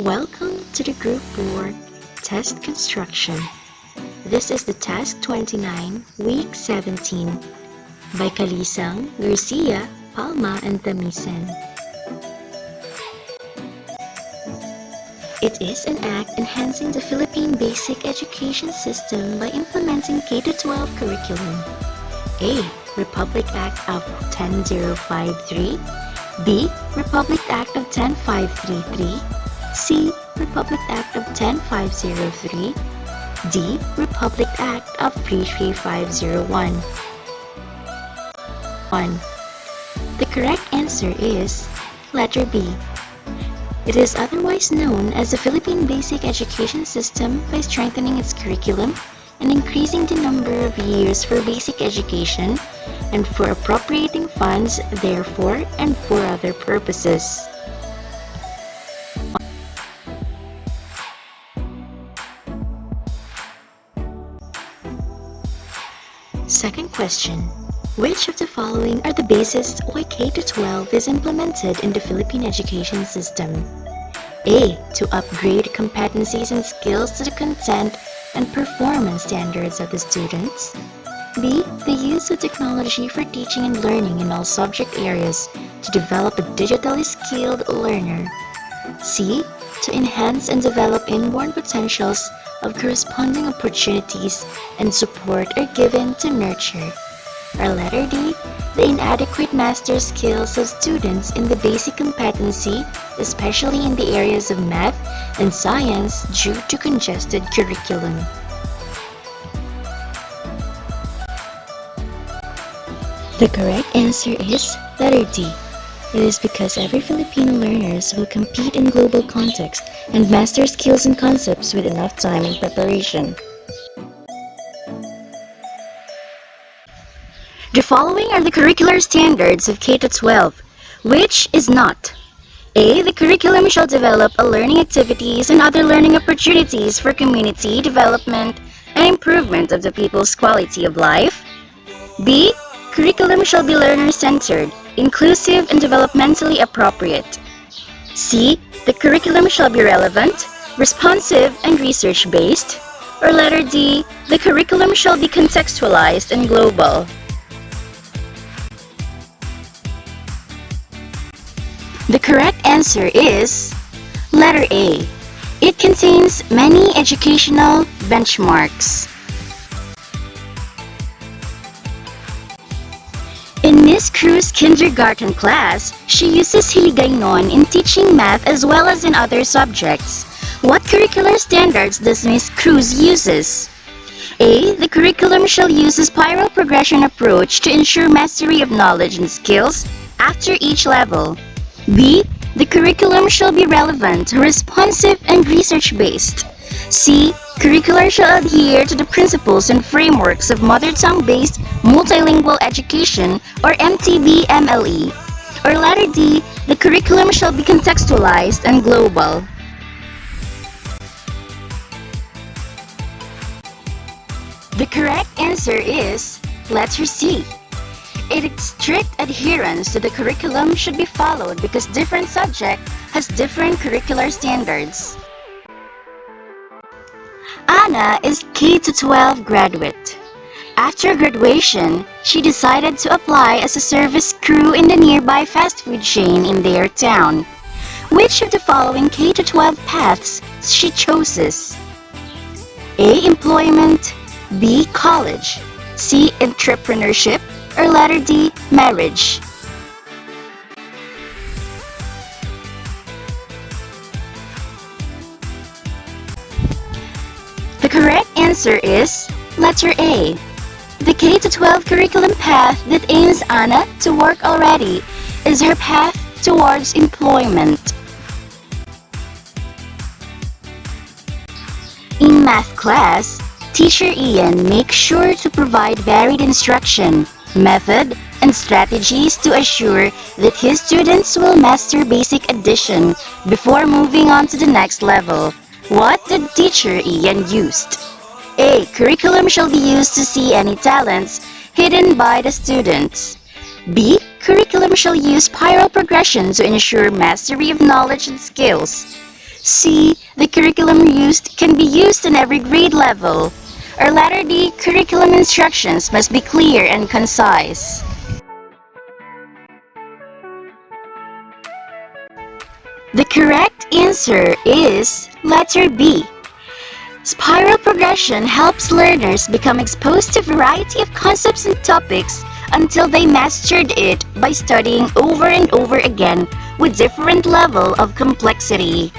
Welcome to the Group 4 Test Construction. This is the Task 29, Week 17 by Calisang, Garcia, Palma, and Tamisen. It is an act enhancing the Philippine basic education system by implementing K-12 curriculum. A. Republic Act of 10053. B. Republic Act of 10533. C. Republic Act of 10503. D. Republic Act of 33501. 1. The correct answer is letter B. It is otherwise known as the Philippine Basic Education System by strengthening its curriculum and increasing the number of years for basic education and for appropriating funds therefore and for other purposes. Second question. Which of the following are the basis why K-12 is implemented in the Philippine education system? A. To upgrade competencies and skills to the content and performance standards of the students. B. The use of technology for teaching and learning in all subject areas to develop a digitally skilled learner. C. To enhance and develop inborn potentials of corresponding opportunities and support are given to nurture. Or letter D. The inadequate master skills of students in the basic competency, especially in the areas of math and science due to congested curriculum. The correct answer is letter D. It is because every Filipino learners will compete in global context and master skills and concepts with enough time and preparation. The following are the curricular standards of K-12, which is not. A. The curriculum shall develop learning activities and other learning opportunities for community development and improvement of the people's quality of life. B. Curriculum shall be learner-centered, inclusive, and developmentally appropriate. C. The curriculum shall be relevant, responsive, and research-based. Or letter D. The curriculum shall be contextualized and global. The correct answer is letter A. It contains many educational benchmarks. In Miss Cruz's kindergarten class, she uses Hiligaynon in teaching math as well as in other subjects. What curricular standards does Miss Cruz uses? A. The curriculum shall use a spiral progression approach to ensure mastery of knowledge and skills after each level. B. The curriculum shall be relevant, responsive, and research-based. C. Curricular shall adhere to the principles and frameworks of mother tongue-based multilingual education or MTB-MLE. Or letter D. The curriculum shall be contextualized and global. The correct answer is letter C. Its strict adherence to the curriculum should be followed because different subject has different curricular standards. Anna is K-12 graduate. After graduation, she decided to apply as a service crew in the nearby fast food chain in their town. Which of the following K-12 paths she chooses? A. Employment. B. College. C. Entrepreneurship. Or letter D. Marriage. The correct answer is letter A. The K-12 curriculum path that aims Anna to work already is her path towards employment. In math class, Teacher Ian makes sure to provide varied instruction, method, and strategies to assure that his students will master basic addition before moving on to the next level. What did Teacher Ian used? A. Curriculum shall be used to see any talents hidden by the students. B. Curriculum shall use spiral progression to ensure mastery of knowledge and skills. C. The curriculum used can be used in every grade level. Or letter D. Curriculum instructions must be clear and concise. The correct answer is letter B. Spiral progression helps learners become exposed to a variety of concepts and topics until they mastered it by studying over and over again with different level of complexity.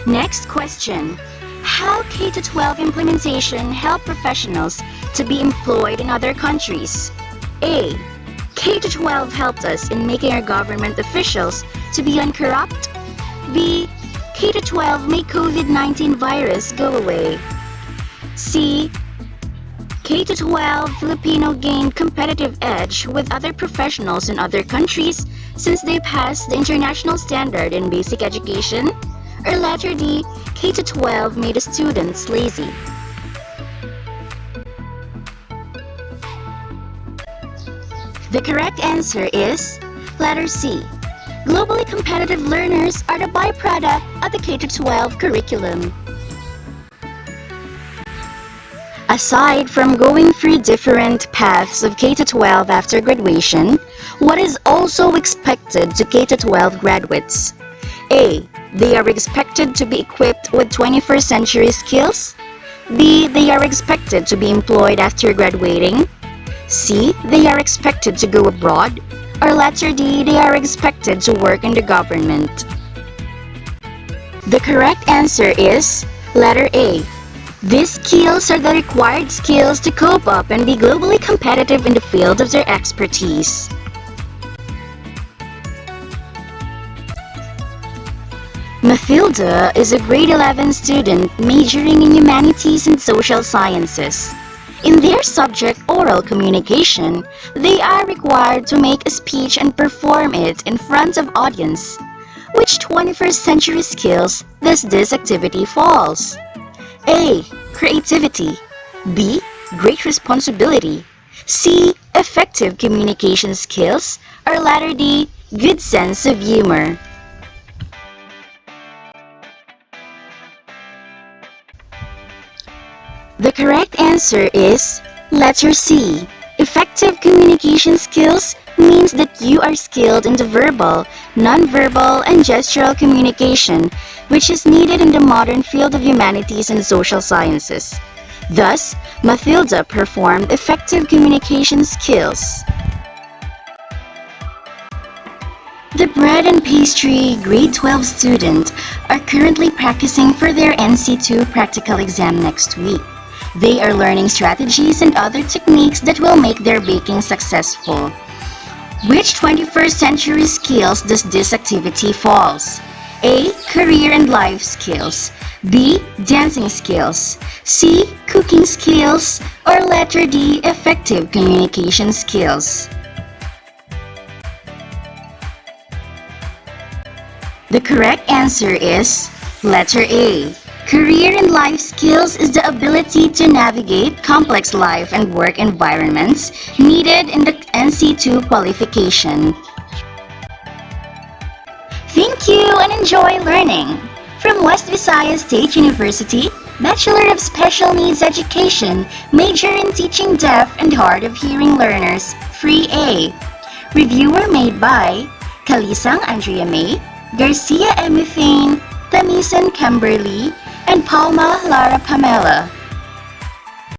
Next question. How K-12 implementation help professionals to be employed in other countries? A. K-12 helped us in making our government officials to be uncorrupt. B. K-12 made COVID-19 virus go away. C. K-12 Filipino gained competitive edge with other professionals in other countries since they passed the international standard in basic education. Or letter D. K-12 made the students lazy. The correct answer is letter C. Globally competitive learners are the byproduct of the K-12 curriculum. Aside from going through different paths of K-12 after graduation, what is also expected to K-12 graduates? A. They are expected to be equipped with 21st century skills. B. They are expected to be employed after graduating. C. They are expected to go abroad. Or letter D. They are expected to work in the government. The correct answer is letter A. These skills are the required skills to cope up and be globally competitive in the field of their expertise. Mathilda is a grade 11 student majoring in humanities and social sciences. In their subject oral communication, they are required to make a speech and perform it in front of audience. Which 21st century skills does this activity falls? A. Creativity. B. Great responsibility. C. Effective communication skills. Or letter D. Good sense of humor. The correct answer is letter C. Effective communication skills means that you are skilled in the verbal, nonverbal, and gestural communication, which is needed in the modern field of humanities and social sciences. Thus, Mathilda performed effective communication skills. The bread and pastry grade 12 students are currently practicing for their NC2 practical exam next week. They are learning strategies and other techniques that will make their baking successful. Which 21st century skills does this activity falls? A. Career and life skills. B. Dancing skills. C. Cooking skills. Or letter D. Effective communication skills. The correct answer is letter A. Career and life skills is the ability to navigate complex life and work environments needed in the NC2 qualification. Thank you and enjoy learning! From West Visayas State University, Bachelor of Special Needs Education, major in teaching deaf and hard of hearing learners, Free A. Reviewer made by Calisang, Andrea Mae, Garcia, Emifane, Tamisen, Khemberly, and Palma, Lara, Pamela.